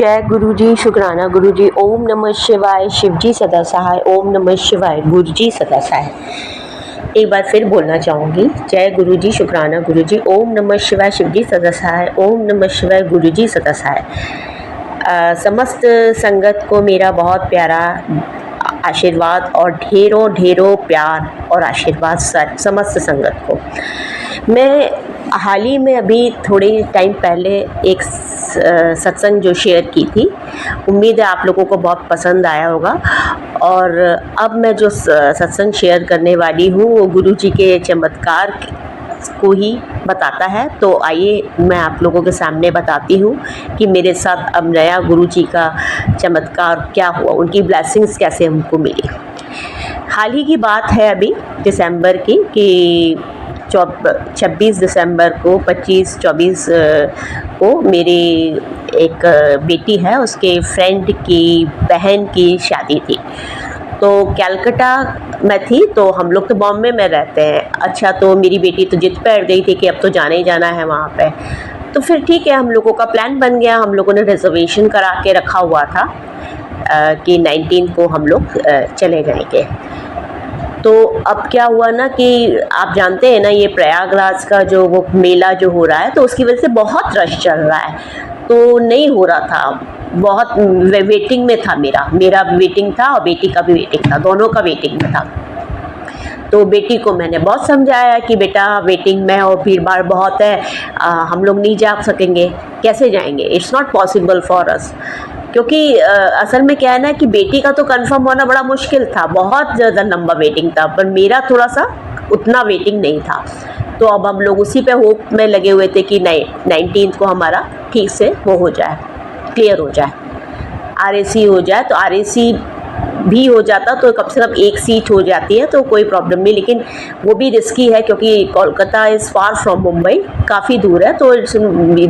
जय गुरु जी, शुक्राना गुरु जी। ओम नमः शिवाय, शिव जी सदा सहाय। ओम नमः शिवाय, गुरु जी सदा सहाय। एक बार फिर बोलना चाहूँगी, जय गुरु जी, शुक्राना गुरु जी। ओम नमः शिवाय, शिव जी सदा सहाय। ओम नमः शिवाय, गुरु जी सदा सहाय। समस्त संगत को मेरा बहुत प्यारा आशीर्वाद और ढेरों ढेरों प्यार और आशीर्वाद समस्त संगत को। मैं हाल ही में अभी थोड़े टाइम पहले एक सत्संग जो शेयर की थी, उम्मीद है आप लोगों को बहुत पसंद आया होगा। और अब मैं जो सत्संग शेयर करने वाली हूँ वो गुरु जी के चमत्कार को ही बताता है। तो आइए मैं आप लोगों के सामने बताती हूँ कि मेरे साथ अब नया गुरु जी का चमत्कार क्या हुआ, उनकी ब्लेसिंग्स कैसे हमको मिली। हाल ही की बात है अभी दिसंबर की कि 26 दिसंबर को 25-24 को मेरी एक बेटी है, उसके फ्रेंड की बहन की शादी थी। तो कलकत्ता में थी, तो हम लोग तो बॉम्बे में रहते हैं। अच्छा, तो मेरी बेटी तो जिद पे अड़ गई थी कि अब तो जाना ही जाना है वहाँ पे। तो फिर ठीक है, हम लोगों का प्लान बन गया। हम लोगों ने रिजर्वेशन करा के रखा हुआ था कि 19 को हम लोग चले जाएंगे। तो अब क्या हुआ ना कि आप जानते हैं ना, ये प्रयागराज का जो वो मेला जो हो रहा है, तो उसकी वजह से बहुत रश चल रहा है, तो नहीं हो रहा था। बहुत वेटिंग में था, मेरा वेटिंग था और बेटी का भी वेटिंग था, दोनों का वेटिंग में था। तो बेटी को मैंने बहुत समझाया कि बेटा वेटिंग में और भीड़ भाड़ बहुत है, हम लोग नहीं जा सकेंगे, कैसे जाएंगे, it's not possible for us. क्योंकि असल में क्या है ना कि बेटी का तो कंफर्म होना बड़ा मुश्किल था, बहुत ज़्यादा लंबा वेटिंग था, पर मेरा थोड़ा सा उतना वेटिंग नहीं था। तो अब हम लोग उसी पे होप में लगे हुए थे कि 19 को हमारा ठीक से वो हो जाए, क्लियर हो जाए, RAC हो जाए। तो RAC भी हो जाता तो कम से कम एक सीट हो जाती है, तो कोई प्रॉब्लम नहीं। लेकिन वो भी रिस्की है क्योंकि Kolkata is far from Mumbai, काफ़ी दूर है। तो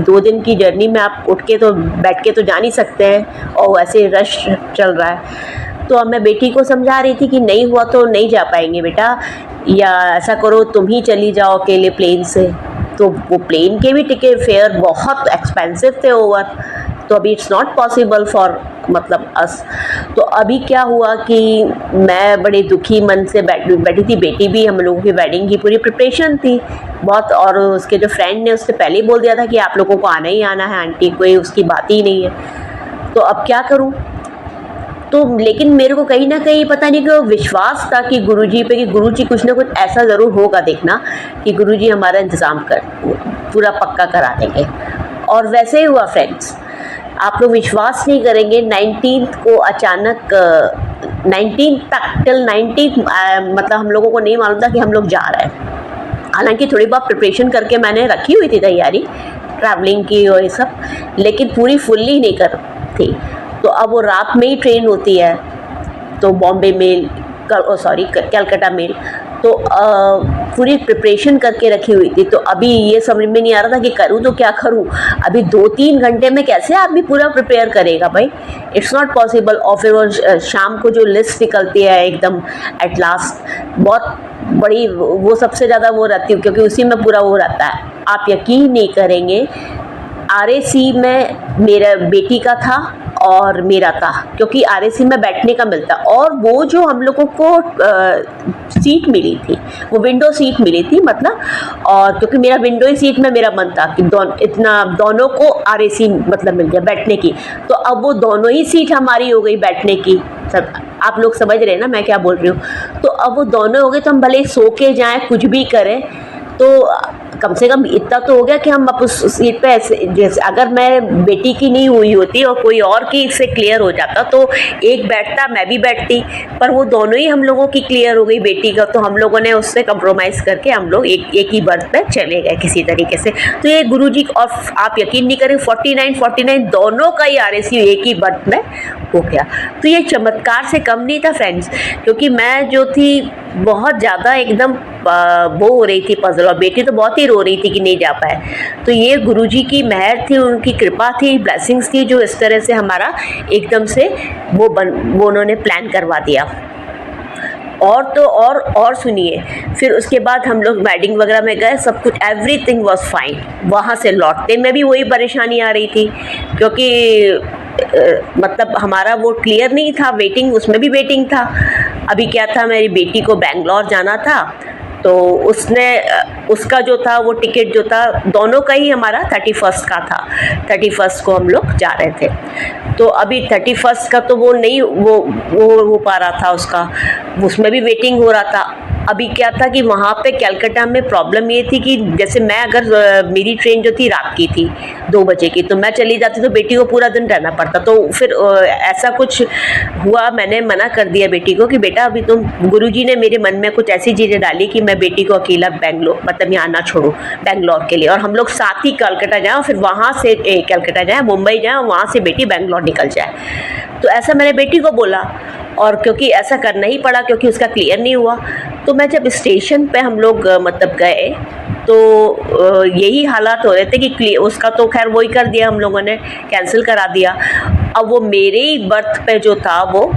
2 दिन की जर्नी में आप उठ के तो बैठ के तो जा नहीं सकते हैं, और वैसे रश चल रहा है। तो अब मैं बेटी को समझा रही थी कि नहीं हुआ तो नहीं जा पाएंगे बेटा, या ऐसा करो तुम ही चली जाओ अकेले प्लेन से। तो वो प्लेन के भी टिकट फेयर बहुत एक्सपेंसिव थे ओवर, तो अभी इट्स नॉट पॉसिबल फॉर मतलब अस। तो अभी क्या हुआ कि मैं बड़े दुखी मन से बैठी थी। बेटी भी, हम लोगों की वेडिंग की पूरी प्रिपरेशन थी बहुत, और उसके जो फ्रेंड ने उससे पहले ही बोल दिया था कि आप लोगों को आना ही आना है, आंटी कोई उसकी बात ही नहीं है। तो अब क्या करूं? तो लेकिन मेरे को कहीं ना कहीं पता नहीं क्यों विश्वास था कि गुरुजी पे, कि गुरुजी कुछ ना कुछ ऐसा ज़रूर होगा, देखना कि गुरुजी हमारा इंतज़ाम पूरा पक्का करा देंगे। और वैसे ही हुआ फ्रेंड्स, आप लोग विश्वास नहीं करेंगे, 19 को अचानक 19 तक टिल 19 मतलब हम लोगों को नहीं मालूम था कि हम लोग जा रहे हैं। हालांकि थोड़ी बहुत प्रिपरेशन करके मैंने रखी हुई थी तैयारी ट्रैवलिंग की और ये सब, लेकिन पूरी फुल्ली नहीं कर थी। तो अब वो रात में ही ट्रेन होती है, तो बॉम्बे मेल कलकत्ता मेल, तो पूरी प्रिपरेशन करके रखी हुई थी। तो अभी ये समझ में नहीं आ रहा था कि करूँ तो क्या करूँ। अभी 2-3 घंटे में कैसे आदमी पूरा प्रिपेयर करेगा भाई, इट्स नॉट पॉसिबल। और फिर वो शाम को जो लिस्ट निकलती है एकदम एट लास्ट, बहुत बड़ी, वो सबसे ज़्यादा वो रहती है क्योंकि उसी में पूरा वो रहता है। आप यकीन नहीं करेंगे, RAC में मेरा बेटी का था और मेरा था, क्योंकि RAC में बैठने का मिलता, और वो जो हम लोगों को सीट मिली थी वो विंडो सीट मिली थी मतलब। और क्योंकि मेरा विंडो ही सीट में मेरा मन था कि दोनों को RAC मतलब मिल गया बैठने की, तो अब वो दोनों ही सीट हमारी हो गई बैठने की। सब आप लोग समझ रहे हैं ना मैं क्या बोल रही हूँ। तो अब वो दोनों हो गए, तो हम भले सो के जाएँ, कुछ भी करें, तो कम से कम इतना तो हो गया कि हम अब उस सीट पे ऐसे, जैसे अगर मैं बेटी की नहीं हुई होती और कोई और की इससे क्लियर हो जाता तो एक बैठता, मैं भी बैठती, पर वो दोनों ही हम लोगों की क्लियर हो गई बेटी का। तो हम लोगों ने उससे कंप्रोमाइज़ करके हम लोग एक ही बर्थ पे चले गए किसी तरीके से। तो ये गुरुजी, और आप यकीन नहीं करें 49 दोनों का ही RAC एक ही बर्थ में हो गया। तो ये चमत्कार से कम नहीं था फ्रेंड्स, क्योंकि मैं जो थी बहुत ज़्यादा एकदम वो हो रही थी पजल, और बेटी तो बहुत ही रो रही थी कि नहीं जा पाए। तो ये गुरुजी की मेहर थी, उनकी कृपा थी, ब्लेसिंग्स थी, जो इस तरह से हमारा एकदम से वो उन्होंने प्लान करवा दिया। और तो और सुनिए, फिर उसके बाद हम लोग वेडिंग वगैरह में गए, सब कुछ एवरीथिंग वाज फाइन। वहाँ से लौटते में भी वही परेशानी आ रही थी, क्योंकि मतलब हमारा वो क्लियर नहीं था, वेटिंग, उसमें भी वेटिंग था। अभी क्या था, मेरी बेटी को बेंगलोर जाना था, तो उसने उसका जो था वो टिकट जो था, दोनों का ही हमारा 31 का था, 31 को हम लोग जा रहे थे। तो अभी 31 का तो वो नहीं वो हो पा रहा था उसका, उसमें भी वेटिंग हो रहा था। अभी क्या था कि वहाँ पे कलकत्ता में प्रॉब्लम ये थी कि जैसे मैं अगर मेरी ट्रेन जो थी रात की थी 2 बजे की, तो मैं चली जाती तो बेटी को पूरा दिन रहना पड़ता। तो फिर ऐसा कुछ हुआ, मैंने मना कर दिया बेटी को कि बेटा अभी तुम, गुरुजी ने मेरे मन में कुछ ऐसी चीज़ें डाली कि मैं बेटी को अकेला बेंगलोर, मतलब यहाँ ना छोड़ूं बेंगलोर के लिए, और हम लोग साथ ही कलकत्ता जाएँ और फिर वहाँ से कलकत्ता जाएँ, मुंबई जाएँ और वहाँ से बेटी बेंगलोर निकल जाए। तो ऐसा मैंने बेटी को बोला, और क्योंकि ऐसा करना ही पड़ा क्योंकि उसका क्लियर नहीं हुआ। तो मैं जब स्टेशन पे हम लोग मतलब गए, तो यही हालात हो रहे थे कि उसका तो खैर वही कर दिया, हम लोगों ने कैंसिल करा दिया। अब वो मेरे ही बर्थ पे जो था वो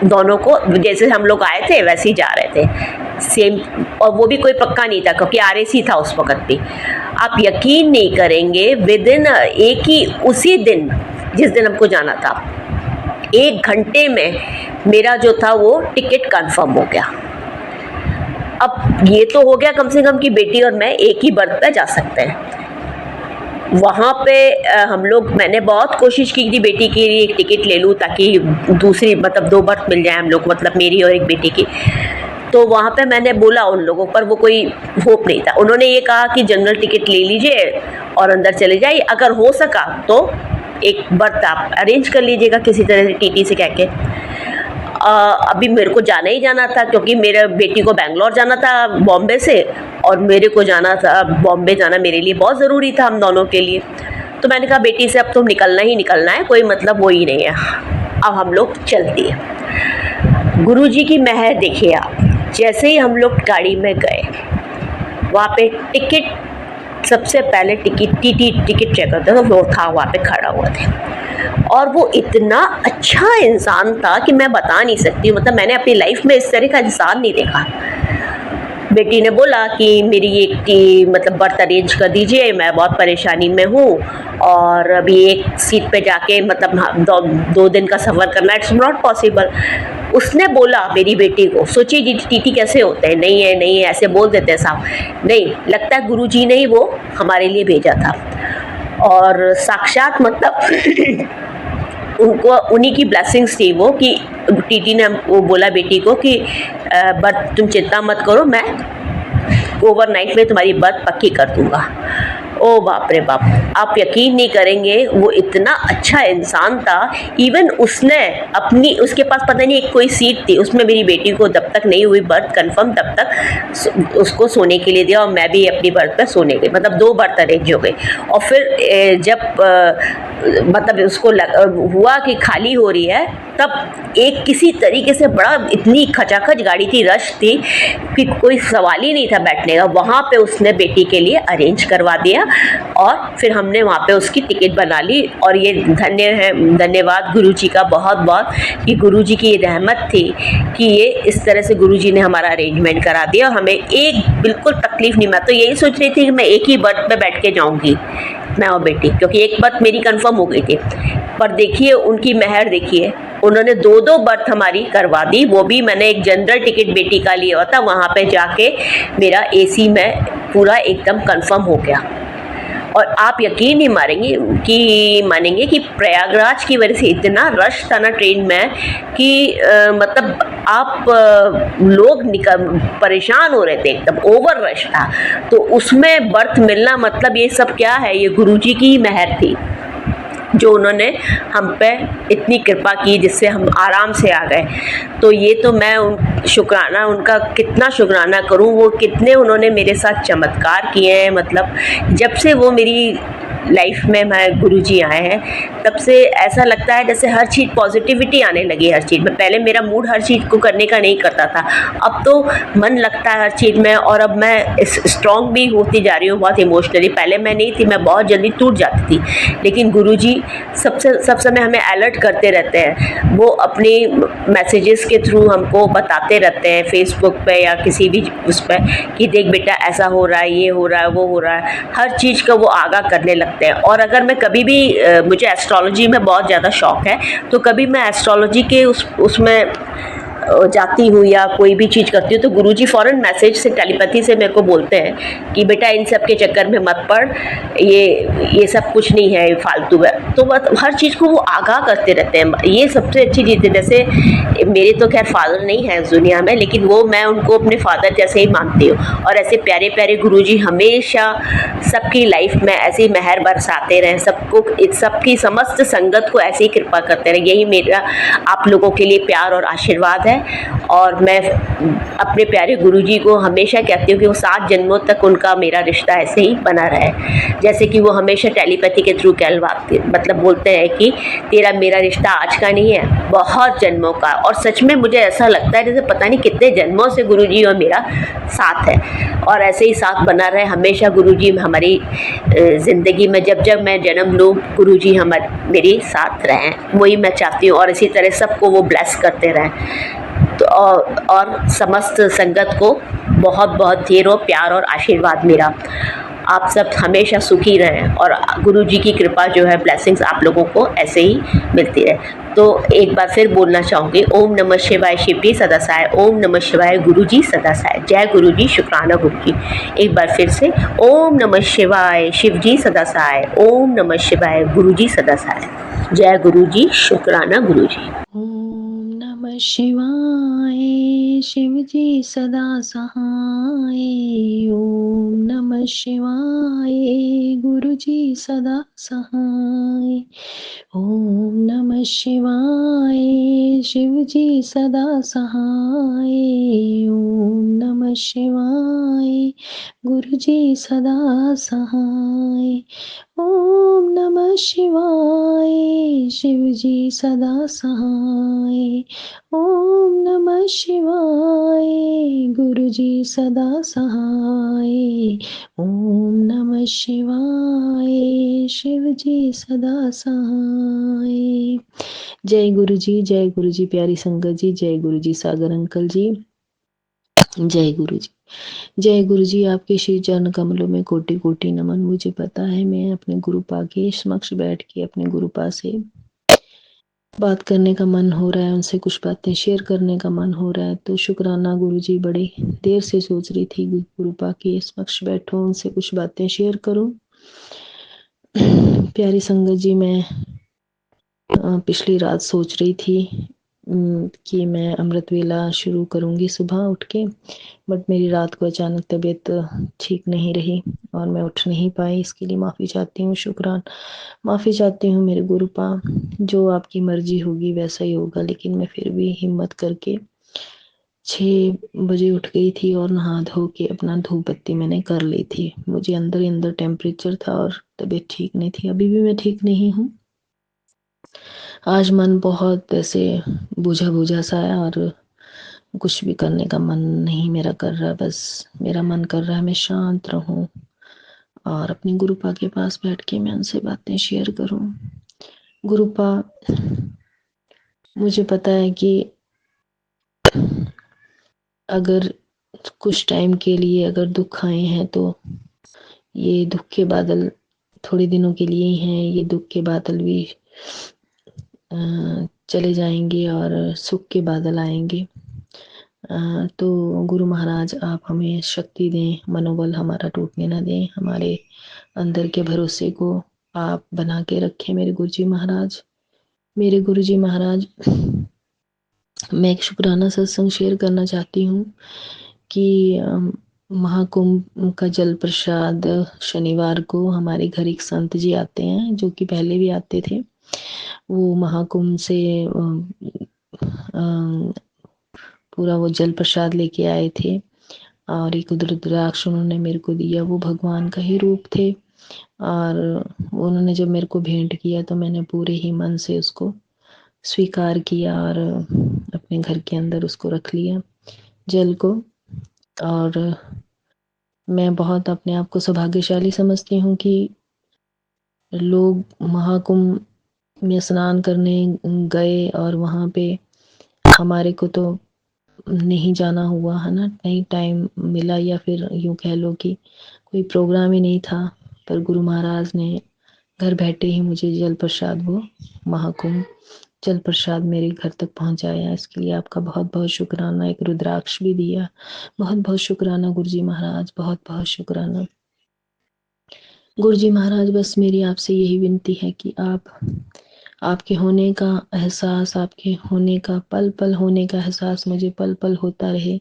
दोनों को, जैसे हम लोग आए थे वैसे ही जा रहे थे सेम, और वो भी कोई पक्का नहीं था क्योंकि RAC था उस वक्त भी। आप यकीन नहीं करेंगे, विदिन एक ही उसी दिन जिस दिन हमको जाना था, 1 घंटे में मेरा जो था वो टिकट कंफर्म हो गया। अब ये तो हो गया कम से कम कि बेटी और मैं एक ही बर्थ पे जा सकते हैं। वहाँ पे हम लोग, मैंने बहुत कोशिश की थी बेटी के लिए एक टिकट ले लूँ ताकि दूसरी, मतलब 2 बर्थ मिल जाए हम लोग, मतलब मेरी और एक बेटी की। तो वहाँ पे मैंने बोला उन लोगों पर, वो कोई होप नहीं था। उन्होंने ये कहा कि जनरल टिकट ले लीजिए और अंदर चले जाइए, अगर हो सका तो एक बर्थ आप अरेंज कर लीजिएगा किसी तरह से TT से कह के। अभी मेरे को जाना ही जाना था क्योंकि मेरे बेटी को बेंगलोर जाना था बॉम्बे से, और मेरे को जाना था बॉम्बे, जाना मेरे लिए बहुत ज़रूरी था हम दोनों के लिए। तो मैंने कहा बेटी से अब तो निकलना ही निकलना है, कोई मतलब वो ही नहीं है, अब हम लोग चलती है। गुरुजी की मेहर देखिए आप, जैसे ही हम लोग गाड़ी में गए, वहाँ पे टिकट, सबसे पहले टिकट चेकर था, वो था वहाँ पे खड़ा हुआ था, और वो इतना अच्छा इंसान था कि मैं बता नहीं सकती, मतलब मैंने अपनी लाइफ में इस तरह का इंसान नहीं देखा। बेटी ने बोला कि मेरी एक मतलब बर्थ अरेंज कर दीजिए, मैं बहुत परेशानी में हूँ और अभी एक सीट पे जाके मतलब 2 दिन का सफ़र करना, इट्स नॉट पॉसिबल। उसने बोला मेरी बेटी को, सोचिए जी TT कैसे होते हैं, नहीं है नहीं है ऐसे बोल देते हैं साहब, नहीं, लगता है गुरुजी ने ही वो हमारे लिए भेजा था। और साक्षात मतलब उनको, उन्हीं की ब्लेसिंग्स थी वो, कि TT ने वो बोला बेटी को कि बर्थ तुम चिंता मत करो, मैं ओवरनाइट में तुम्हारी बर्थ पक्की कर दूंगा। ओ बाप रे बाप, आप यकीन नहीं करेंगे, वो इतना अच्छा इंसान था। इवन उसने अपनी, उसके पास पता नहीं एक कोई सीट थी, उसमें मेरी बेटी को जब तक नहीं हुई बर्थ कंफर्म तब तक उसको सोने के लिए दिया, और मैं भी अपनी बर्थ पर सोने गई, मतलब 2 बर्थ अरेंज हो गई। और फिर जब मतलब उसको हुआ कि खाली हो रही है, तब एक किसी तरीके से बड़ा, इतनी खचाखच गाड़ी थी, रश थी कि कोई सवाल ही नहीं था बैठने का, वहाँ पे उसने बेटी के लिए अरेंज करवा दिया, और फिर हमने वहाँ पे उसकी टिकट बना ली। और ये धन्यवाद गुरुजी का बहुत बहुत, कि गुरुजी की ये रहमत थी कि ये इस तरह से गुरुजी ने हमारा अरेंजमेंट करा दिया, और हमें एक बिल्कुल तकलीफ़ नहीं। मैं तो यही सोच रही थी कि मैं एक ही बर्थ पे बैठ के जाऊँगी, मैं और बेटी, क्योंकि एक बर्थ मेरी कंफर्म हो गई थी। पर देखिए उनकी मेहर देखिए, उन्होंने 2 बर्थ हमारी करवा दी, वो भी मैंने एक जनरल टिकट बेटी का लिया हुआ था, वहाँ पे जाके मेरा AC में पूरा एकदम कंफर्म हो गया। और आप यकीन नहीं मानेंगे कि प्रयागराज की वजह से इतना रश था ना ट्रेन में कि मतलब आप लोग परेशान हो रहे थे, एकदम ओवर रश था। तो उसमें बर्थ मिलना, मतलब ये सब क्या है, ये गुरुजी की ही मेहर थी जो उन्होंने हम पे इतनी कृपा की, जिससे हम आराम से आ गए। तो ये तो मैं शुक्राना, उनका कितना शुक्राना करूं, वो कितने उन्होंने मेरे साथ चमत्कार किए हैं। मतलब जब से वो मेरी लाइफ में मैं गुरुजी आए हैं, तब से ऐसा लगता है जैसे हर चीज़ पॉजिटिविटी आने लगी हर चीज़ में। पहले मेरा मूड हर चीज़ को करने का नहीं करता था, अब तो मन लगता है हर चीज़ में, और अब मैं स्ट्रॉन्ग भी होती जा रही हूँ बहुत इमोशनली। पहले मैं नहीं थी, मैं बहुत जल्दी टूट जाती थी, लेकिन गुरुजी सब समय हमें अलर्ट करते रहते हैं। वो अपनी मैसेजेस के थ्रू हमको बताते रहते हैं, फेसबुक पे या किसी भी उस पर, कि देख बेटा ऐसा हो रहा है, ये हो रहा है, वो हो रहा है, हर चीज़ का वो आगाह करने लगता सकते हैं। और अगर मैं कभी भी मुझे एस्ट्रोलॉजी में बहुत ज़्यादा शौक है, तो कभी मैं एस्ट्रोलॉजी के उसमें जाती हूँ या कोई भी चीज़ करती हूँ, तो गुरुजी फ़ौरन मैसेज से, टेलीपैथी से मेरे को बोलते हैं कि बेटा इन सब के चक्कर में मत पड़, ये सब कुछ नहीं है, फालतू है। तो बस हर चीज़ को वो आगाह करते रहते हैं। ये सबसे अच्छी चीज़ है। जैसे मेरे तो खैर फादर नहीं है इस दुनिया में, लेकिन वो, मैं उनको अपने फादर जैसे ही मानती हूँ। और ऐसे प्यारे प्यारे गुरुजी हमेशा सबकी लाइफ में ऐसी मेहर बरसाते रहें, सबको, सबकी समस्त संगत को ऐसी ही कृपा करते रहें। यही मेरा आप लोगों के लिए प्यार और आशीर्वाद है। और मैं अपने प्यारे गुरुजी को हमेशा कहती हूँ कि वो 7 जन्मों तक उनका मेरा रिश्ता ऐसे ही बना रहे। जैसे कि वो हमेशा टेलीपैथी के थ्रू कहलवाते, मतलब बोलते हैं कि तेरा मेरा रिश्ता आज का नहीं है, बहुत जन्मों का। और सच में मुझे ऐसा लगता है जैसे पता नहीं कितने जन्मों से गुरुजी और मेरा साथ है, और ऐसे ही साथ बना रहे हमेशा। गुरुजी हमारी ज़िंदगी में जब जब मैं जन्म लूँ, गुरुजी मेरे साथ रहें, वही मैं चाहती हूँ। और इसी तरह सबको वो ब्लेस करते रहें। तो और समस्त संगत को बहुत बहुत ढेरों प्यार और आशीर्वाद मेरा। आप सब हमेशा सुखी रहें और गुरुजी की कृपा जो है, ब्लेसिंग्स आप लोगों को ऐसे ही मिलती रहे। तो एक बार फिर बोलना चाहूँगी, ओम नमः शिवाय, शिव जी सदा सहाय। ओम नमः शिवाय, गुरु जी सदा सहाय। जय गुरु जी, शुक्राना गुरु जी। एक बार फिर से, ओम नमः शिवाय, शिव जी सदा सहाय। ओम नमः शिवाय, गुरु जी सदा सहाय। जय गुरु जी, शुक्राना गुरु जी। ओम नमः शिवाय, शिव जी सदा सहाय। ओम नमः शिवाय, गुरु जी सदा सहाय। ओम नमः शिवाय, शिव जी सदा सहाय। ओम नमः शिवाय, गुरु जी सदा सहाय। ओम नमः शिवाय, शिव जी सदा सहाय। ओम नमः शिवाय, गुरु जी सदा सहाय। ओम नमः शिवाय, शिव जी सदा सहाय। जय गुरु जी, जय गुरु जी, प्यारी संगत जी, जय गुरु जी, सागर अंकल जी, जय गुरु जी। जय गुरु जी, आपके श्री चरण कमलों में कोटि कोटि नमन। मुझे पता है मैं अपने गुरुपा के समक्ष बैठ के अपने गुरुपा से बात करने का मन हो रहा है, उनसे कुछ बातें शेयर करने का मन हो रहा है। तो शुक्राना गुरु जी, बड़े देर से सोच रही थी गुरुपा के समक्ष बैठूं, उनसे कुछ बातें शेयर करूं। प्यारी संगत जी, मैं पिछली रात सोच रही थी कि मैं अमृत वेला शुरू करूंगी सुबह उठ के, बट मेरी रात को अचानक तबीयत ठीक नहीं रही और मैं उठ नहीं पाई। इसके लिए माफ़ी चाहती हूँ, माफ़ी चाहती हूँ मेरे गुरुपा। जो आपकी मर्जी होगी वैसा ही होगा, लेकिन मैं फिर भी हिम्मत करके 6 बजे उठ गई थी और नहा धो के अपना धूप बत्ती मैंने कर ली थी। मुझे अंदर ही अंदर टेम्परेचर था और तबीयत ठीक नहीं थी। अभी भी मैं ठीक नहीं हूँ। आज मन बहुत ऐसे बुझा बुझा सा है और कुछ भी करने का मन नहीं मेरा कर रहा। बस मेरा मन कर रहा है मैं शांत रहूं और अपनी गुरुपा के पास बैठ के मैं उनसे बातें शेयर करूं। गुरुपा, मुझे पता है कि अगर कुछ टाइम के लिए अगर दुख आए हैं तो ये दुख के बादल थोड़े दिनों के लिए ही हैं। ये दुख के बादल भी चले जाएंगे और सुख के बादल आएंगे। तो गुरु महाराज, आप हमें शक्ति दें, मनोबल हमारा टूटने ना दें, हमारे अंदर के भरोसे को आप बना के रखें मेरे गुरुजी महाराज। मेरे गुरुजी महाराज, मैं एक शुक्राना सत्संग शेयर करना चाहती हूँ कि महाकुंभ का जल प्रसाद शनिवार को हमारे घर एक संत जी आते हैं, जो कि पहले भी आते थे। वो महाकुंभ से पूरा वो जल प्रसाद लेके आए थे और एक रुद्राक्ष उन्होंने मेरे को दिया। वो भगवान का ही रूप थे और उन्होंने जब मेरे को भेंट किया तो मैंने पूरे ही मन से उसको स्वीकार किया और अपने घर के अंदर उसको रख लिया जल को। और मैं बहुत अपने आप को सौभाग्यशाली समझती हूँ कि लोग महाकुंभ में स्नान करने गए और वहाँ पे हमारे को तो नहीं जाना हुआ है ना, नहीं टाइम मिला, या फिर यूँ कह लो कि कोई प्रोग्राम ही नहीं था। पर गुरु महाराज ने घर बैठे ही मुझे जल प्रसाद वो महाकुंभ जल प्रसाद मेरे घर तक पहुंचाया। इसके लिए आपका बहुत बहुत शुक्राना। एक रुद्राक्ष भी दिया। बहुत बहुत शुक्राना गुरुजी महाराज, बहुत बहुत शुक्राना। गुरुजी महाराज, बस मेरी आपसे यही विनती है कि आपके होने का एहसास, आपके होने का पल पल होने का एहसास मुझे पल पल होता रहे।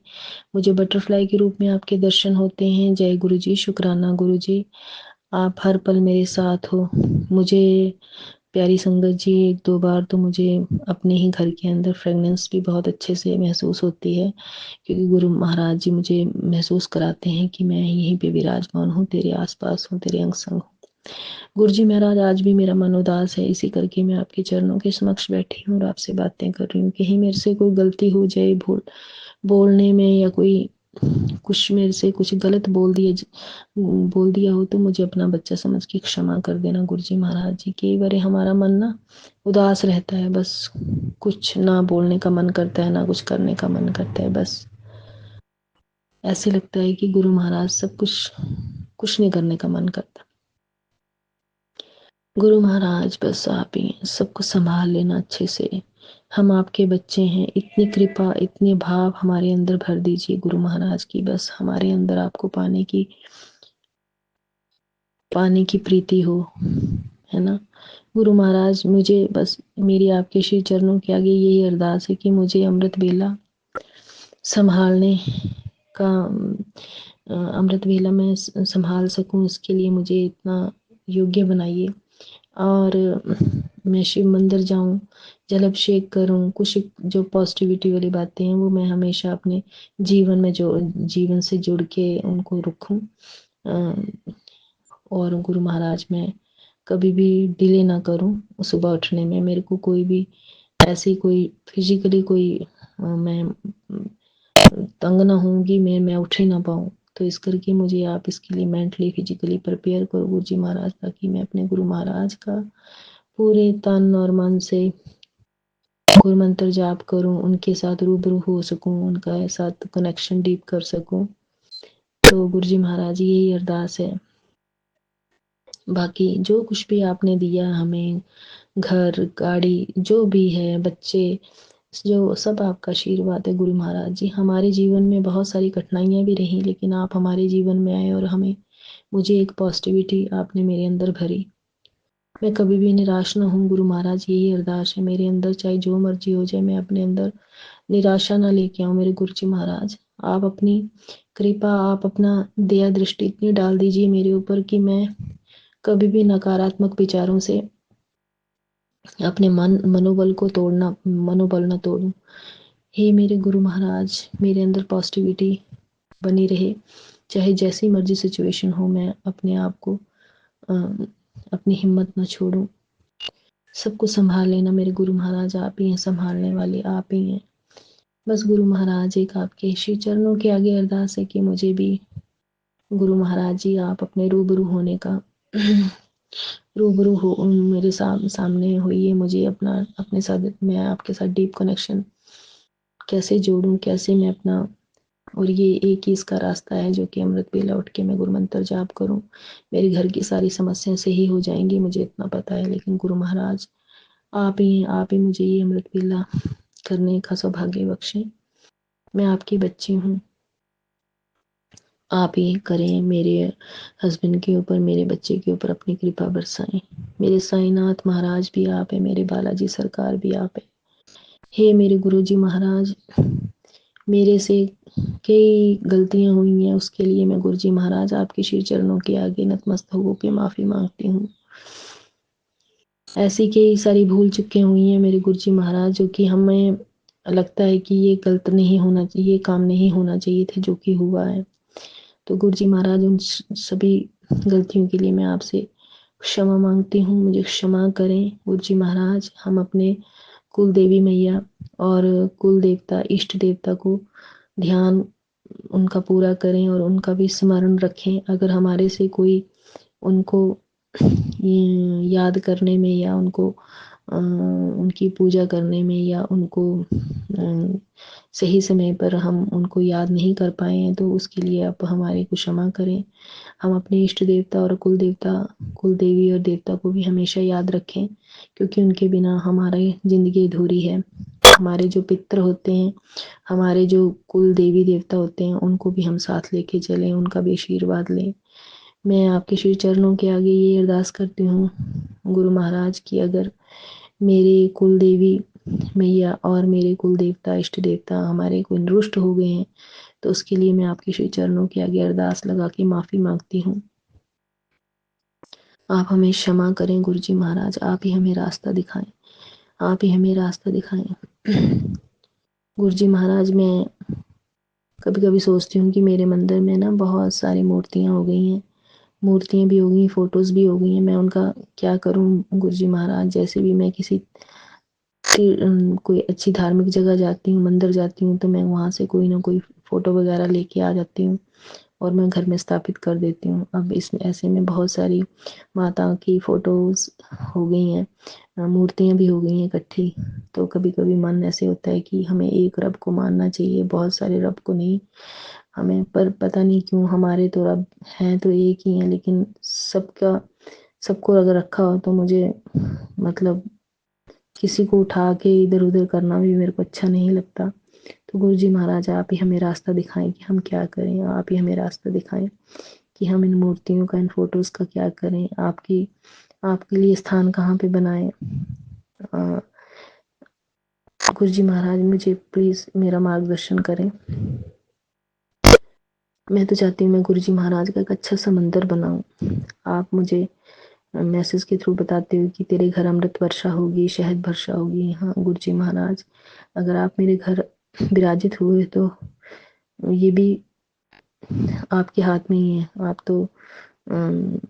मुझे बटरफ्लाई के रूप में आपके दर्शन होते हैं। जय गुरुजी, शुक्राना गुरुजी, आप हर पल मेरे साथ हो। मुझे प्यारी संगत जी, एक दो बार तो मुझे अपने ही घर के अंदर फ्रेगनेंस भी बहुत अच्छे से महसूस होती है, क्योंकि गुरु महाराज जी मुझे महसूस कराते हैं कि मैं यहीं पे विराजमान हूँ, तेरे आसपास हूँ, तेरे अंग संग हूँ। गुरु जी महाराज, आज भी मेरा मन उदास है, इसी करके मैं आपके चरणों के समक्ष बैठी हूँ और आपसे बातें कर रही हूँ। कहीं मेरे से कोई गलती हो जाए बोलने में, या कोई कुछ मेरे से कुछ गलत बोल दिया हो तो मुझे अपना बच्चा समझ के क्षमा कर देना गुरुजी महाराज जी। कई बार हमारा मन ना उदास रहता है, बस कुछ ना बोलने का मन करता है, ना कुछ करने का मन करता है, बस ऐसे लगता है कि गुरु महाराज सब कुछ नहीं करने का मन करता। गुरु महाराज, बस आप ही सबको संभाल लेना अच्छे से। हम आपके बच्चे हैं, इतनी कृपा, इतने भाव हमारे अंदर भर दीजिए गुरु महाराज की, बस हमारे अंदर आपको पाने की प्रीति हो, है ना गुरु महाराज। मुझे बस मेरी आपके श्री चरणों के आगे यही अरदास है कि मुझे अमृत वेला संभालने का अमृत वेला में संभाल सकूं, इसके लिए मुझे इतना योग्य बनाइए। और मैं शिव मंदिर जाऊं, जल अभिषेक करूं, कुछ जो पॉजिटिविटी वाली बातें हैं वो मैं हमेशा अपने जीवन से जुड़ के उनको रखूं। और गुरु महाराज, मैं कभी भी डिले ना करूं सुबह उठने में। मेरे को कोई भी ऐसी कोई फिजिकली कोई मैं तंग ना होंगी, मैं उठ ही ना पाऊँ। तो इस करके मुझे आप इसके लिए मेंटली फिजिकली प्रिपेयर करो गुरु जी महाराज, ताकि मैं अपने गुरु महाराज का पूरे तन और मन से गुरु मंत्र जाप करूं, उनके साथ रूबरू हो सकूं, उनका साथ कनेक्शन डीप कर सकूं। तो गुरु जी महाराज, यही अरदास है। बाकी जो कुछ भी आपने दिया हमें, घर, गाड़ी, जो भी है, बच्चे, जो सब आपका आशीर्वाद है गुरु महाराज जी। हमारे जीवन में बहुत सारी कठिनाइयां भी रही, लेकिन आप हमारे जीवन में आए और मुझे एक पॉजिटिविटी आपने मेरे अंदर भरी। मैं कभी भी निराश ना हूँ गुरु महाराज, यही अरदास है मेरे अंदर। चाहे जो मर्जी हो जाए, मैं अपने अंदर निराशा ना लेके आऊँ मेरे गुरु जी महाराज। आप अपनी कृपा, आप अपना दया दृष्टि इतनी डाल दीजिए मेरे ऊपर कि मैं कभी भी नकारात्मक विचारों से अपने मनोबल ना तोड़ूं। हे मेरे गुरु महाराज, मेरे अंदर पॉजिटिविटी बनी रहे, चाहे जैसी मर्जी सिचुएशन हो, मैं अपने आप को अपनी हिम्मत न छोड़ूं। सबको संभाल लेना मेरे गुरु महाराज, आप ही हैं संभालने वाले, आप ही हैं। बस गुरु महाराज, एक आपके श्री चरणों के आगे अरदास है कि मुझे भी गुरु महाराज जी, आप अपने रूबरू होने का रूबरू हो, मेरे सामने होइए, मुझे अपने साथ, मैं आपके साथ डीप कनेक्शन कैसे जोड़ूं, कैसे मैं अपना, और ये एक ही इसका रास्ता है जो कि अमृत वेला उठ के मैं गुरु मंत्र जाप करूं, मेरे घर की सारी समस्याएं सही हो जाएंगी, मुझे इतना पता है। लेकिन गुरु महाराज, आप ही मुझे ये अमृत वेला करने का सौभाग्य बख्शें। मैं आपकी बच्ची हूँ, आप ही करें मेरे हस्बैंड के ऊपर, मेरे बच्चे के ऊपर अपनी कृपा बरसाएं। मेरे साईनाथ महाराज भी आप है, मेरे बालाजी सरकार भी आप है। हे मेरे गुरु जी महाराज, मेरे से कई गलतियां हुई हैं, उसके लिए मैं गुरु जी महाराज आपके श्री चरणों के आगे नतमस्तक होकर माफी मांगती हूँ। ऐसी कई सारी भूल चुके हुई हैं मेरे गुरु जी महाराज, जो कि हमें लगता है कि ये गलत नहीं होना चाहिए, ये काम नहीं होना चाहिए थे, जो कि हुआ है। तो गुरु जी महाराज, उन सभी गलतियों के लिए मैं आपसे क्षमा मांगती हूँ, मुझे क्षमा करें गुरु जी महाराज। हम अपने कुल देवी मैया और कुल देवता, इष्ट देवता को ध्यान उनका पूरा करें और उनका भी स्मरण रखें। अगर हमारे से कोई उनको याद करने में, या उनकी पूजा करने में, या उनको सही समय पर हम उनको याद नहीं कर पाए हैं, तो उसके लिए आप हमारे को क्षमा करें। हम अपने इष्ट देवता और कुल देवता, कुल देवी और देवता को भी हमेशा याद रखें, क्योंकि उनके बिना हमारी ज़िंदगी अधूरी है। हमारे जो पितर होते हैं, हमारे जो कुल देवी देवता होते हैं, उनको भी हम साथ लेके चलें, उनका भी आशीर्वाद लें। मैं आपके श्री चरणों के आगे ये अरदास करती हूँ गुरु महाराज की, अगर मेरे कुल देवी मैया और मेरे कुल देवता इष्ट देवता हमारे कोई रुष्ट हो गए हैं, तो उसके लिए मैं आपके श्री चरणों के आगे अरदास लगा के माफ़ी मांगती हूँ। आप हमें क्षमा करें गुरु जी महाराज, आप ही हमें रास्ता दिखाएं, आप ही हमें रास्ता दिखाएं। गुरु जी महाराज, मैं कभी कभी सोचती हूँ कि मेरे मंदिर में ना बहुत सारी मूर्तियाँ हो गई हैं, मूर्तियाँ भी हो गई, फोटोज़ भी हो गई हैं। मैं उनका क्या करूँ गुरु जी महाराज? जैसे भी मैं किसी कोई अच्छी धार्मिक जगह जाती हूँ, मंदिर जाती हूँ, तो मैं वहाँ से कोई ना कोई फ़ोटो वगैरह लेके आ जाती हूँ और मैं घर में स्थापित कर देती हूँ। अब इसमें ऐसे में बहुत सारी माताओं की फ़ोटोज़ हो गई हैं, मूर्तियाँ भी हो गई हैं इकट्ठी। तो कभी-कभी मन ऐसे होता है कि हमें एक रब को मानना चाहिए, बहुत सारे रब को नहीं। हमें पर पता नहीं क्यों हमारे तो रब हैं तो एक ही हैं, लेकिन सबको अगर रखा हो तो मुझे मतलब किसी को उठा के इधर-उधर करना भी मेरे को अच्छा नहीं लगता। तो गुरु जी महाराज, आप ही हमें रास्ता दिखाएँ कि हम क्या करें? आप ही हमें रास्ता दिखाएँ कि हम इन मूर्तियों का, इन फ़ोटोज़ का क्या करें? आपके लिए स्थान कहाँ पे बनाएँ? गुरु जी महाराज, मुझे प्लीज़ मेरा मार्गदर्शन करें। मैं तो चाहती हूँ मैं गुरु जी महाराज का एक अच्छा-सा मंदिर बनाऊँ। आप मुझे मैसेज के थ्रू बताते हो कि तेरे घर अमृत वर्षा होगी, शहद वर्षा होगी। हाँ गुरु जी महाराज, अगर आप मेरे घर विराजित हुए तो ये भी आपके हाथ में ही है। आप तो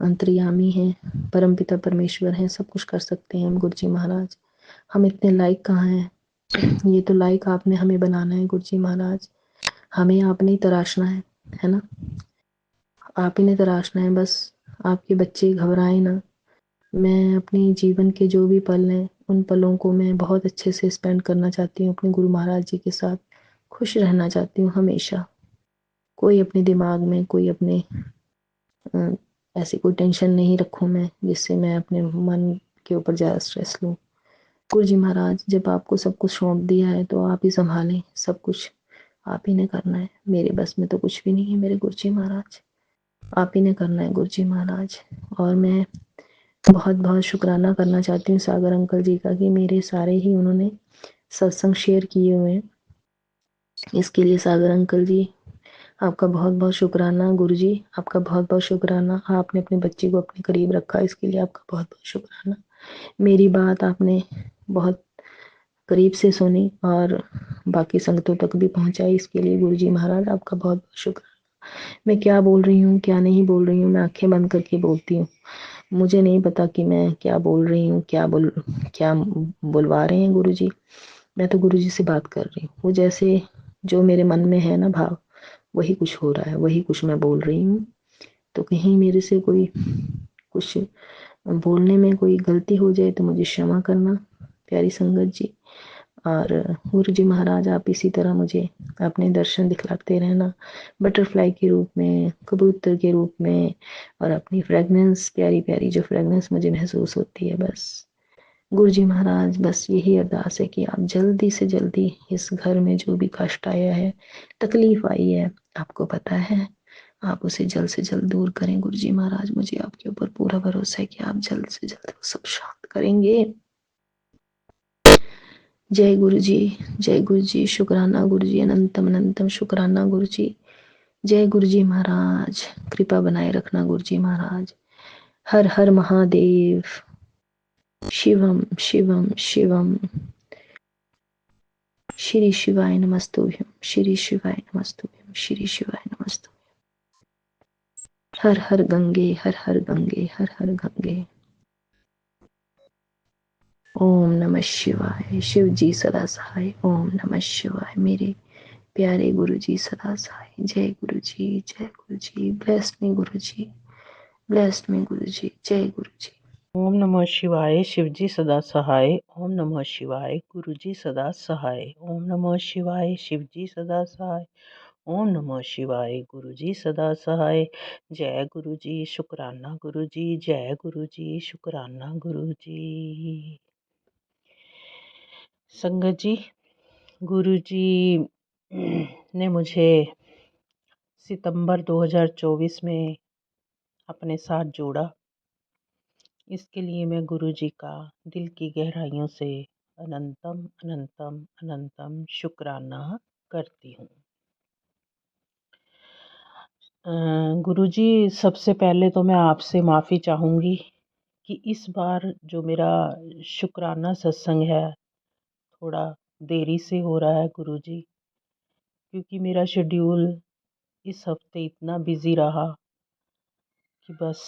अंतर्यामी हैं, परमपिता परमेश्वर हैं, सब कुछ कर सकते हैं हम गुरु जी महाराज। हम इतने लायक कहाँ हैं? ये तो लायक आपने हमें बनाना है गुरु जी महाराज। हमें आपने ही तराशना है ना? आप ही ने तराशना है बस। आपके बच्चे घबराएं ना। मैं अपने जीवन के जो भी पल हैं, उन पलों को मैं बहुत अच्छे से स्पेंड करना चाहती हूँ अपने गुरु महाराज जी के साथ। खुश रहना चाहती हूँ हमेशा। कोई अपने दिमाग में कोई अपने ऐसी कोई टेंशन नहीं रखूँ मैं, जिससे मैं अपने मन के ऊपर ज़्यादा स्ट्रेस लूँ। गुरु जी महाराज, जब आपको सब कुछ सौंप दिया है तो आप ही सँभालें, सब कुछ आप ही ने करना है। मेरे बस में तो कुछ भी नहीं है मेरे गुरु जी महाराज, आप ही ने करना है गुरु जी महाराज। और मैं बहुत-बहुत शुक्राना करना चाहती हूँ सागर अंकल जी का कि मेरे सारे ही उन्होंने सत्संग शेयर किए हुए हैं। इसके लिए सागर अंकल जी, आपका बहुत-बहुत शुक्राना। गुरुजी, आपका बहुत-बहुत शुक्राना। आपने अपने बच्चे को अपने करीब रखा, इसके लिए आपका बहुत-बहुत शुक्राना। मेरी बात आपने बहुत करीब से सुनी और बाकी संगतों तक भी पहुँचाई, इसके लिए गुरुजी महाराज आपका बहुत-बहुत शुक्राना। मैं क्या बोल रही हूँ, क्या नहीं बोल रही हूँ, मैं आँखें बंद करके बोलती हूँ। मुझे नहीं पता कि मैं क्या बोल रही हूँ, क्या बुलवा रहे हैं गुरुजी। मैं तो गुरुजी से बात कर रही हूँ। वो जैसे जो मेरे मन में है ना भाव, वही कुछ हो रहा है, वही कुछ मैं बोल रही हूँ। तो कहीं मेरे से कोई कुछ बोलने में कोई गलती हो जाए तो मुझे क्षमा करना प्यारी संगत जी। और गुरु जी महाराज, आप इसी तरह मुझे अपने दर्शन दिखलाते रहना, बटरफ्लाई के रूप में, कबूतर के रूप में, और अपनी फ्रेगनेंस, प्यारी प्यारी जो फ्रेगनेंस मुझे महसूस होती है, बस गुरु जी महाराज, बस यही अरदास है कि आप जल्दी से जल्दी इस घर में जो भी कष्ट आया है, तकलीफ आई है, आपको पता है, आप उसे जल्द से जल्द दूर करें गुरु जी महाराज। मुझे आपके ऊपर पूरा भरोसा है कि आप जल्द से जल्द वो सब शांत करेंगे। जय गुरु जी, जय गुरु जी। शुक्राना गुरु जी, अनंतम अनंतम शुक्राना गुरु जी। जय गुरु जी महाराज, कृपा बनाए रखना गुरु जी महाराज। हर हर महादेव। शिवम शिवम शिवम। श्री शिवाय नमस्तुभ्यम, श्री शिवाय नमस्तुभ्यम, श्री शिवाय नमस्तुभ्यम। हर हर गंगे, हर हर गंगे, हर हर गंगे। ओम नमः शिवाय। शिव जी सदा सहाय। ओम नमः शिवाय। मेरे प्यारे गुरु जी सदा सहाय। जय गुरु जी, जय गुरु जी। ब्लेस्ड मी गुरु जी, ब्लेस्ड मी गुरु जी। जय गुरु जी। ओम नमः शिवाय शिवजी सदा सहाय। ओम नमः शिवाय गुरुजी सदा सहाय। ओम नमः शिवाय शिवजी सदा सहाय। ओम नमः शिवाय गुरुजी सदा सहाय। जय गुरुजी शुक्राना गुरुजी, जय गुरुजी शुक्राना गुरुजी। संगत जी, गुरुजी ने मुझे सितंबर 2024 में अपने साथ जोड़ा। इसके लिए मैं गुरुजी का दिल की गहराइयों से अनंतम अनंतम अनंतम शुक्राना करती हूँ। गुरुजी, सबसे पहले तो मैं आपसे माफ़ी चाहूँगी कि इस बार जो मेरा शुक्राना सत्संग है थोड़ा देरी से हो रहा है गुरुजी, क्योंकि मेरा शेड्यूल इस हफ्ते इतना बिज़ी रहा कि बस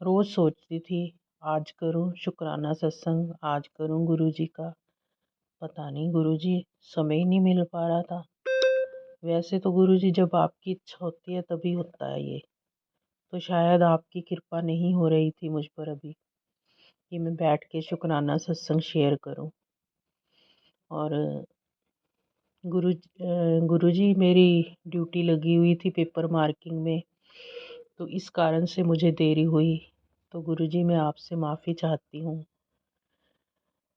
रोज़ सोचती थी आज करूं शुक्राना सत्संग, आज करूं गुरुजी का। पता नहीं गुरुजी, समय ही नहीं मिल पा रहा था। वैसे तो गुरुजी जब आपकी इच्छा होती है तभी होता है ये। तो शायद आपकी कृपा नहीं हो रही थी मुझ पर अभी कि मैं बैठ के शुक्राना सत्संग शेयर करूं। और गुरुजी मेरी ड्यूटी लगी हुई थी पेपर मार्किंग में, तो इस कारण से मुझे देरी हुई। तो गुरुजी मैं आपसे माफ़ी चाहती हूँ।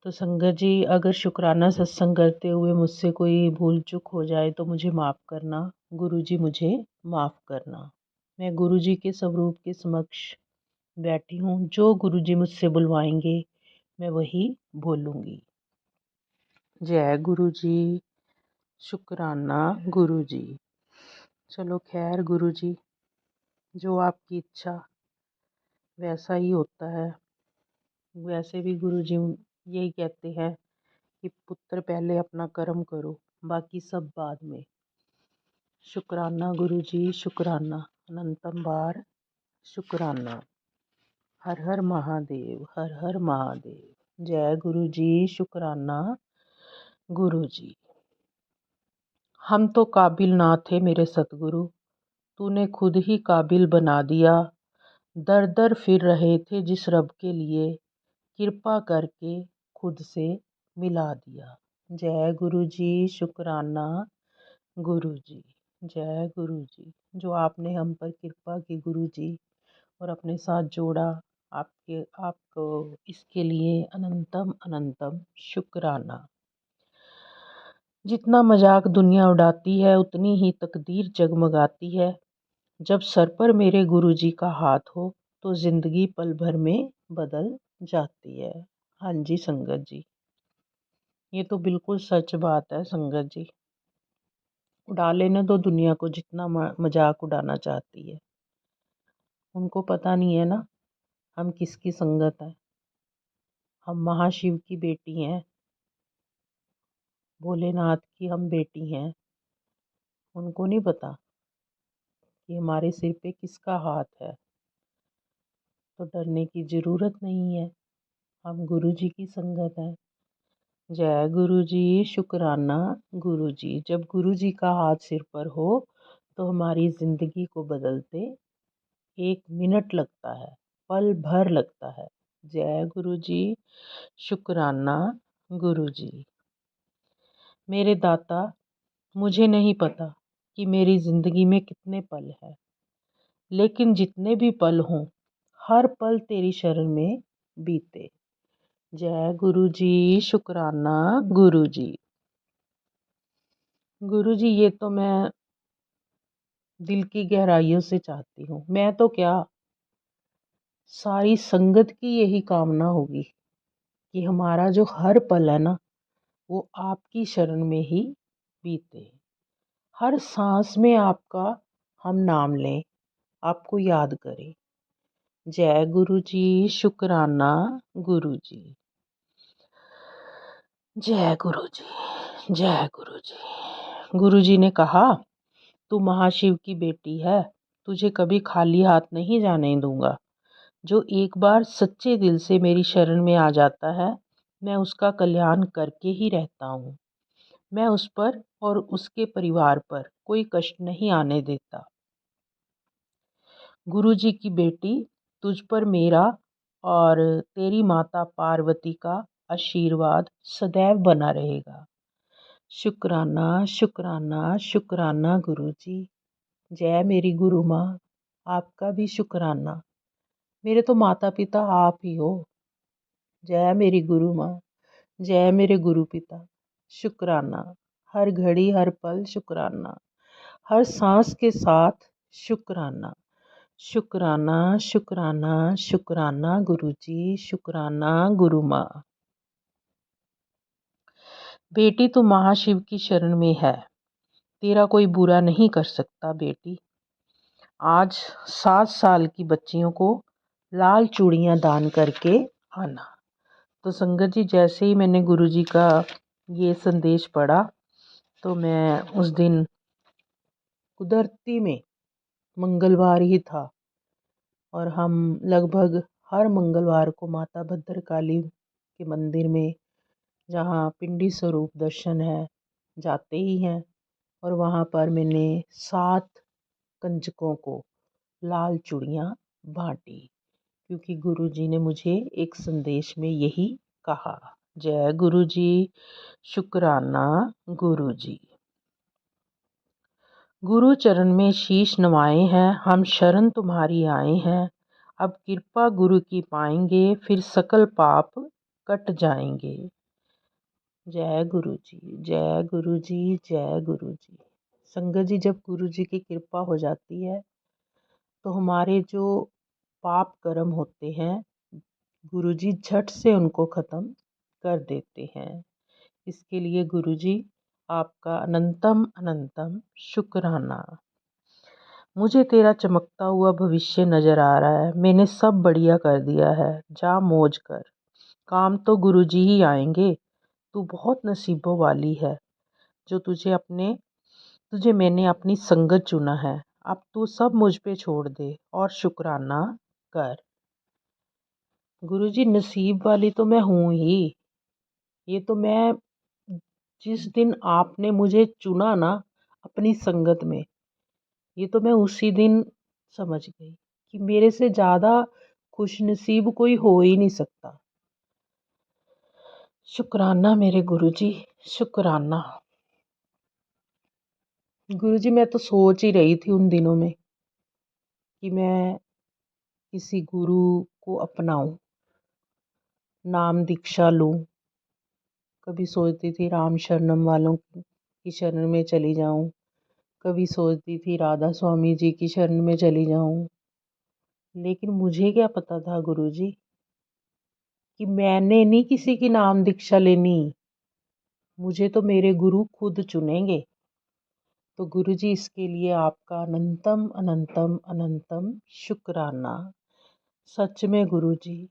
तो संगत जी, अगर शुक्राना सत्संग करते हुए मुझसे कोई भूल चूक हो जाए तो मुझे माफ़ करना। गुरुजी मुझे माफ़ करना। मैं गुरुजी के स्वरूप के समक्ष बैठी हूँ। जो गुरुजी मुझसे बुलवाएंगे मैं वही बोलूँगी। जय गुरुजी शुक्राना गुरुजी। चलो खैर गुरुजी, जो आपकी इच्छा वैसा ही होता है। वैसे भी गुरुजी यही कहते हैं कि पुत्र पहले अपना कर्म करो, बाकी सब बाद में। शुक्राना गुरुजी शुक्राना, अनंतम बार शुक्राना। हर हर महादेव, हर हर महादेव। जय गुरुजी शुक्राना गुरुजी। हम तो काबिल ना थे मेरे सतगुरु, तूने खुद ही काबिल बना दिया। दर दर फिर रहे थे जिस रब के लिए, कृपा करके खुद से मिला दिया। जय गुरु जी शुक्राना गुरु जी। जय गुरु जी, जो आपने हम पर कृपा की गुरु जी और अपने साथ जोड़ा, आपको इसके लिए अनंतम अनंतम शुक्राना। जितना मजाक दुनिया उड़ाती है उतनी ही तकदीर जगमगाती है। जब सर पर मेरे गुरुजी का हाथ हो तो ज़िंदगी पल भर में बदल जाती है। हाँ जी संगत जी, ये तो बिल्कुल सच बात है संगत जी। उड़ा लेने दो दुनिया को जितना मजाक उड़ाना चाहती है। उनको पता नहीं है ना हम किसकी संगत है। हम महाशिव की बेटी हैं, भोलेनाथ की हम बेटी हैं। उनको नहीं पता कि हमारे सिर पे किसका हाथ है। तो डरने की ज़रूरत नहीं है, हम गुरु जी की संगत हैं। जय गुरु जी शुक्राना गुरु जी। जब गुरु जी का हाथ सिर पर हो तो हमारी ज़िंदगी को बदलते 1 मिनट लगता है, पल भर लगता है। जय गुरु जी शुक्राना गुरु जी। मेरे दाता, मुझे नहीं पता कि मेरी ज़िंदगी में कितने पल हैं, लेकिन जितने भी पल हों हर पल तेरी शरण में बीते। जय गुरु जी शुक्राना गुरु जी। गुरु जी, ये तो मैं दिल की गहराइयों से चाहती हूँ। मैं तो क्या, सारी संगत की यही कामना होगी कि हमारा जो हर पल है ना वो आपकी शरण में ही बीते। हर सांस में आपका हम नाम लें, आपको याद करें। जय गुरु जी शुक्राना गुरु जी। जय गुरु जी, जय गुरु जी। गुरु जी ने कहा, तू महाशिव की बेटी है, तुझे कभी खाली हाथ नहीं जाने दूंगा। जो एक बार सच्चे दिल से मेरी शरण में आ जाता है मैं उसका कल्याण करके ही रहता हूँ। मैं उस पर और उसके परिवार पर कोई कष्ट नहीं आने देता। गुरु जी की बेटी, तुझ पर मेरा और तेरी माता पार्वती का आशीर्वाद सदैव बना रहेगा। शुक्राना शुक्राना शुक्राना गुरुजी। जय मेरी गुरु माँ, आपका भी शुक्राना। मेरे तो माता पिता आप ही हो। जय मेरी गुरु माँ, जय मेरे गुरु पिता। शुक्राना, हर घड़ी हर पल शुक्राना, हर सांस के साथ शुक्राना। शुक्राना शुक्राना शुक्राना गुरुजी, शुक्राना गुरु माँ। बेटी तो महाशिव की शरण में है, तेरा कोई बुरा नहीं कर सकता बेटी। आज 7 साल की बच्चियों को लाल चूड़ियाँ दान करके आना। तो संगत जी, जैसे ही मैंने गुरुजी का ये संदेश पढ़ा तो मैं उस दिन कुदरती में मंगलवार ही था, और हम लगभग हर मंगलवार को माता भद्रकाली के मंदिर में, जहाँ पिंडी स्वरूप दर्शन है, जाते ही हैं। और वहाँ पर मैंने 7 कंजकों को लाल चूड़ियाँ बाँटी, क्योंकि गुरुजी ने मुझे एक संदेश में यही कहा। जय गुरुजी, शुक्राना गुरुजी। गुरु चरण में शीश नवाए हैं, हम शरण तुम्हारी आए हैं। अब कृपा गुरु की पाएंगे, फिर सकल पाप कट जाएंगे। जय गुरु जी, जय गुरु जी, जय गुरु जी। संगत जी, जब गुरु जी की कृपा हो जाती है तो हमारे जो पाप कर्म होते हैं, गुरु जी झट से उनको ख़त्म कर देते हैं। इसके लिए गुरु जी आपका अनंतम अनंतम शुक्राना। मुझे तेरा चमकता हुआ भविष्य नज़र आ रहा है, मैंने सब बढ़िया कर दिया है, जा मौज कर। काम तो गुरुजी ही आएंगे, तू बहुत नसीबों वाली है जो तुझे मैंने अपनी संगत चुना है। अब तू सब मुझ पे छोड़ दे और शुक्राना कर। गुरुजी, नसीब वाली तो मैं हूँ ही। ये तो मैं, जिस दिन आपने मुझे चुना ना अपनी संगत में, ये तो मैं उसी दिन समझ गई कि मेरे से ज़्यादा खुशनसीब कोई हो ही नहीं सकता। शुक्राना मेरे गुरुजी, शुक्राना। गुरुजी, मैं तो सोच ही रही थी उन दिनों में कि मैं किसी गुरु को अपनाऊं, नाम दीक्षा लूं। कभी सोचती थी राम शरणम वालों की शरण में चली जाऊं, कभी सोचती थी राधा स्वामी जी की शरण में चली जाऊं। लेकिन मुझे क्या पता था गुरुजी कि मैंने नहीं किसी की नाम दीक्षा लेनी, मुझे तो मेरे गुरु खुद चुनेंगे। तो गुरुजी, इसके लिए आपका अनंतम अनंतम अनंतम शुक्राना। सच में गुरुजी,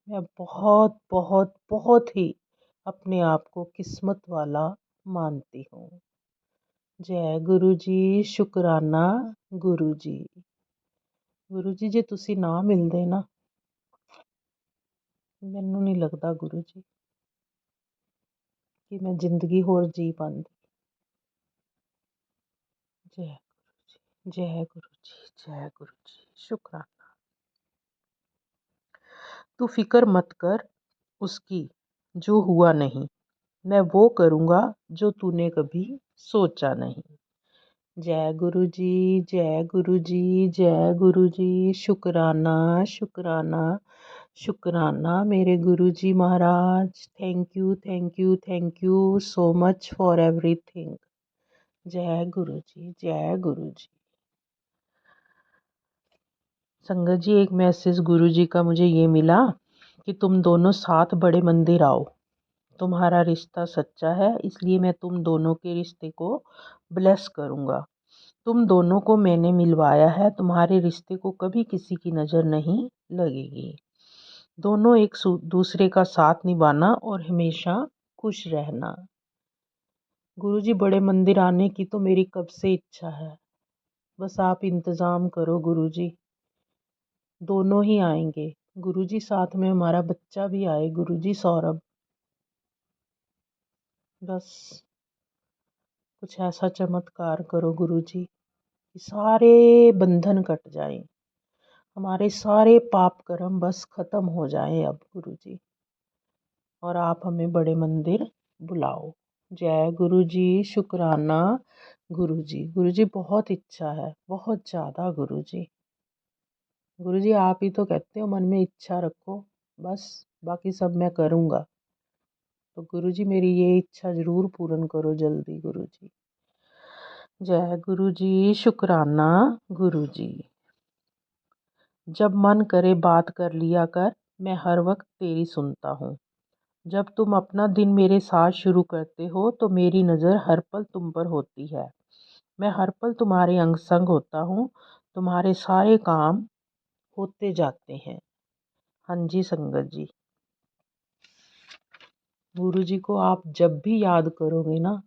मैं बहुत बहुत बहुत ही अपने आप को किस्मत वाला मानती हूँ। जय गुरुजी, शुक्राना गुरुजी। गुरुजी, जे तुसी ना मिलदे ना, मैनू नहीं लगता गुरुजी कि मैं जिंदगी होर जी पांदी। जय गुरुजी, जय गुरुजी, जय गुरुजी, शुक्राना। तू फिक्र मत कर उसकी जो हुआ नहीं, मैं वो करूँगा जो तूने कभी सोचा नहीं। जय गुरु जी, जय गुरु जी, जय गुरु जी। शुक्राना शुक्राना शुक्राना मेरे गुरु जी महाराज। Thank you thank you thank you so much for everything. जय गुरु जी, जय गुरु जी। संगत जी, एक मैसेज गुरु जी का मुझे ये मिला कि तुम दोनों साथ बड़े मंदिर आओ, तुम्हारा रिश्ता सच्चा है, इसलिए मैं तुम दोनों के रिश्ते को ब्लेस करूँगा। तुम दोनों को मैंने मिलवाया है, तुम्हारे रिश्ते को कभी किसी की नज़र नहीं लगेगी। दोनों एक दूसरे का साथ निभाना और हमेशा खुश रहना। गुरुजी, बड़े मंदिर आने की तो मेरी कब से इच्छा है, बस आप इंतज़ाम करो गुरुजी। दोनों ही आएंगे गुरुजी, साथ में हमारा बच्चा भी आए गुरुजी, सौरभ। बस कुछ ऐसा चमत्कार करो गुरुजी कि सारे बंधन कट जाएं, हमारे सारे पाप कर्म बस ख़त्म हो जाएं अब गुरु जी, और आप हमें बड़े मंदिर बुलाओ। जय गुरु जी, शुक्राना गुरु जी। गुरु जी बहुत इच्छा है, बहुत ज़्यादा गुरु जी। गुरु जी आप ही तो कहते हो मन में इच्छा रखो, बस बाकी सब मैं करूँगा। तो गुरु जी मेरी ये इच्छा ज़रूर पूर्ण करो जल्दी गुरु जी। जय गुरु जी, शुक्राना गुरु जी। जब मन करे बात कर लिया कर, मैं हर वक्त तेरी सुनता हूँ। जब तुम अपना दिन मेरे साथ शुरू करते हो तो मेरी नज़र हर पल तुम पर होती है। मैं हर पल तुम्हारे अंग संग होता हूँ, तुम्हारे सारे काम होते जाते हैं। हाँ जी संगत जी, गुरु जी को आप जब भी याद करोगे ना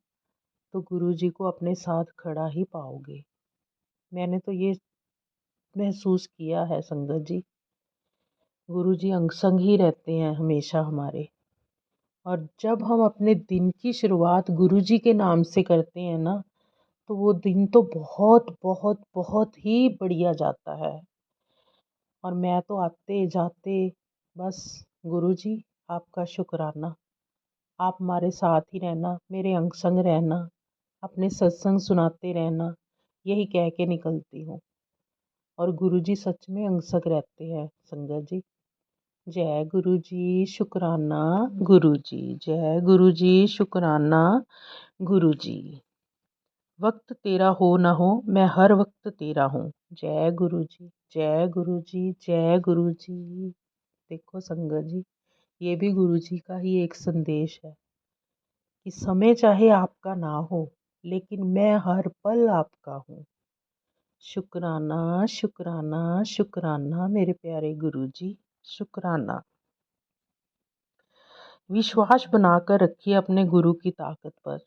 तो गुरु जी को अपने साथ खड़ा ही पाओगे। मैंने तो ये महसूस किया है संगत जी, गुरु जी अंग संग ही रहते हैं हमेशा हमारे। और जब हम अपने दिन की शुरुआत गुरु जी के नाम से करते हैं ना तो वो दिन तो बहुत बहुत बहुत ही बढ़िया जाता है। और मैं तो आते जाते बस गुरु जी आपका शुक्राना, आप हमारे साथ ही रहना, मेरे अंग संग रहना, अपने सत्संग सुनाते रहना, यही कह के निकलती हूँ। और गुरु जी सच में अंग संग रहते हैं संगत जी। जय गुरु जी, शुक्राना गुरु जी। जय गुरु जी, शुक्राना गुरु जी। वक्त तेरा हो ना हो, मैं हर वक्त तेरा हूँ। जय गुरु जी, जय गुरु जी, जय गुरु जी। देखो संगत जी, ये भी गुरु जी का ही एक संदेश है कि समय चाहे आपका ना हो लेकिन मैं हर पल आपका हूँ। शुक्राना शुक्राना शुक्राना मेरे प्यारे गुरु जी, शुक्राना। विश्वास बनाकर रखिए अपने गुरु की ताकत पर,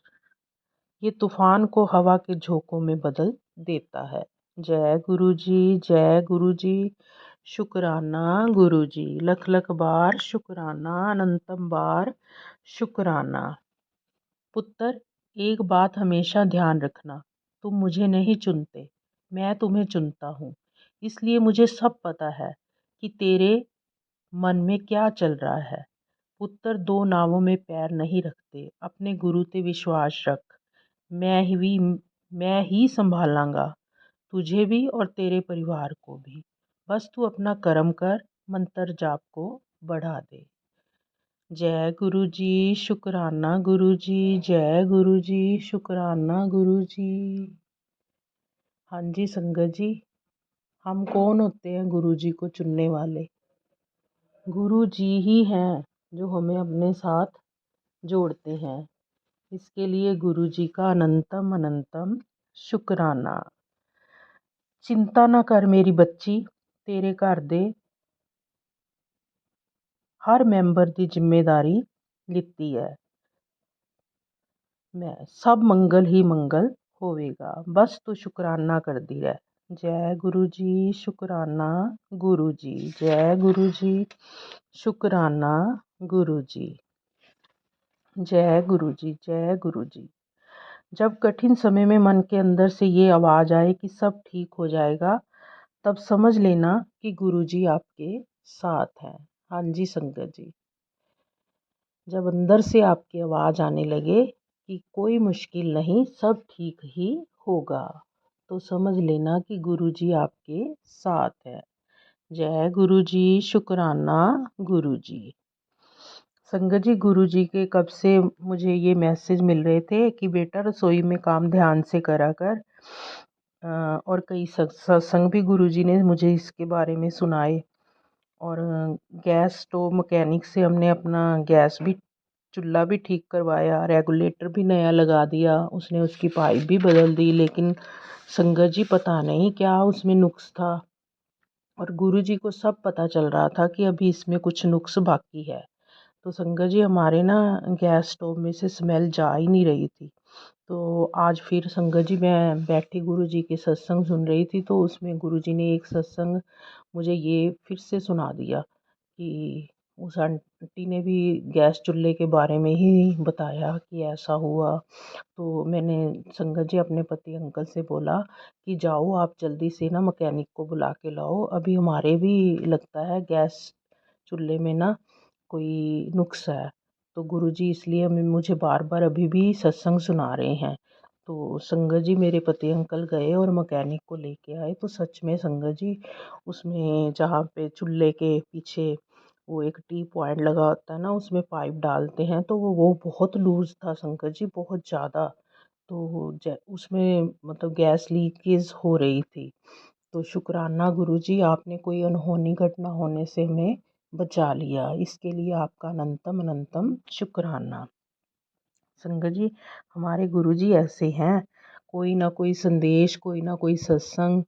ये तूफान को हवा के झोंकों में बदल देता है। जय गुरु जी, जय गुरु जी, शुक्राना गुरु जी। लख लख बार शुक्राना, अनंतम बार शुक्राना। पुत्र एक बात हमेशा ध्यान रखना, तुम मुझे नहीं चुनते, मैं तुम्हें चुनता हूँ। इसलिए मुझे सब पता है कि तेरे मन में क्या चल रहा है। पुत्र दो नावों में पैर नहीं रखते, अपने गुरु ते विश्वास रख। मैं ही संभालांगा तुझे भी और तेरे परिवार को भी। बस तू अपना कर्म कर, मंत्र जाप को बढ़ा दे। जय गुरु जी, शुक्राना गुरु जी। जय गुरु जी, शुक्राना गुरु जी। हाँ जी संगत जी, हम कौन होते हैं गुरु जी को चुनने वाले? गुरु जी ही हैं जो हमें अपने साथ जोड़ते हैं। इसके लिए गुरु जी का अनंतम अनंतम शुक्राना। चिंता ना कर मेरी बच्ची, तेरे घर दे हर मैंबर की जिम्मेदारी लिती है मैं। सब मंगल ही मंगल होवेगा, बस तू शुक्राना करदी रह। जय गुरु जी, शुक्राना गुरु जी। जय गुरु जी, शुक्राना गुरु जी। जय गुरु जी, जय गुरु जी। जब कठिन समय में मन के अंदर से ये आवाज़ आए कि सब ठीक हो जाएगा, तब समझ लेना कि गुरु जी आपके साथ हैं। हाँ जी संगत जी, जब अंदर से आपकी आवाज़ आने लगे कि कोई मुश्किल नहीं, सब ठीक ही होगा, तो समझ लेना कि गुरु जी आपके साथ है। जय गुरु जी, शुक्राना गुरु जी। संगत जी, गुरु जी के कब से मुझे ये मैसेज मिल रहे थे कि बेटा रसोई में काम ध्यान से करा कर। और कई सत्संग भी गुरु जी ने मुझे इसके बारे में सुनाए। और गैस स्टोव मैकेनिक से हमने अपना गैस भी चूल्हा भी ठीक करवाया, रेगुलेटर भी नया लगा दिया, उसने उसकी पाइप भी बदल दी। लेकिन संगत जी पता नहीं क्या उसमें नुक्स था, और गुरु जी को सब पता चल रहा था कि अभी इसमें कुछ नुक्स बाकी है। तो संगत जी हमारे ना गैस स्टोव में से स्मेल जा ही नहीं रही थी। तो आज फिर संगत जी मैं बैठी गुरु जी के सत्संग सुन रही थी, तो उसमें गुरु जी ने एक सत्संग मुझे ये फिर से सुना दिया कि उस आंटी ने भी गैस चूल्हे के बारे में ही बताया कि ऐसा हुआ। तो मैंने संगत जी अपने पति अंकल से बोला कि जाओ आप जल्दी से ना मकैनिक को बुला के लाओ, अभी हमारे भी लगता है गैस चूल्हे में ना कोई नुक्स है। तो गुरुजी इसलिए मुझे बार बार अभी भी सत्संग सुना रहे हैं। तो संगत जी मेरे पति अंकल गए और मकैनिक को लेके आए, तो सच में संगत जी उसमें जहाँ पे चूल्हे के पीछे वो एक टी पॉइंट लगा होता है ना, उसमें पाइप डालते हैं, तो वो बहुत लूज़ था संगत जी, बहुत ज़्यादा। तो उसमें मतलब गैस लीकेज हो रही थी। तो शुक्राना गुरुजी, आपने कोई अनहोनी घटना होने से हमें बचा लिया, इसके लिए आपका अनंतम अनंतम शुक्राना। संगत जी हमारे गुरुजी ऐसे हैं, कोई ना कोई संदेश, कोई ना कोई सत्संग,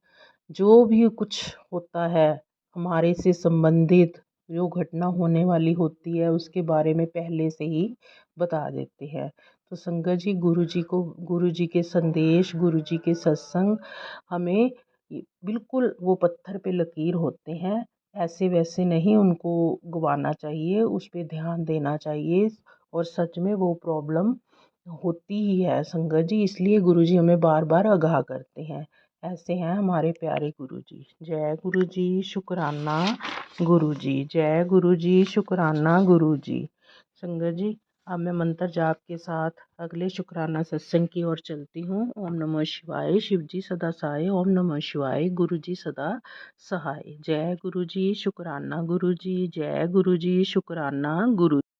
जो भी कुछ होता है हमारे से संबंधित, जो घटना होने वाली होती है उसके बारे में पहले से ही बता देते हैं। तो संगत जी गुरुजी के संदेश, गुरुजी के सत्संग हमें बिल्कुल वो पत्थर पे लकीर होते हैं, ऐसे वैसे नहीं उनको गवाना चाहिए, उस पर ध्यान देना चाहिए। और सच में वो प्रॉब्लम होती ही है संगत जी, इसलिए गुरुजी हमें बार बार आगाह करते हैं। ऐसे हैं हमारे प्यारे गुरुजी। जय गुरुजी, शुक्राना गुरुजी, जय गुरुजी, शुक्राना गुरुजी। संगत जी अब मैं मंत्र जाप के साथ अगले शुक्राना सत्संग की ओर चलती हूँ। ओम नमः शिवाय, शिव जी सदा सहाय। ओम नमः शिवाय, गुरु जी सदा सहाय। जय गुरुजी, शुक्राना गुरुजी, जय गुरुजी, शुक्राना गुरु।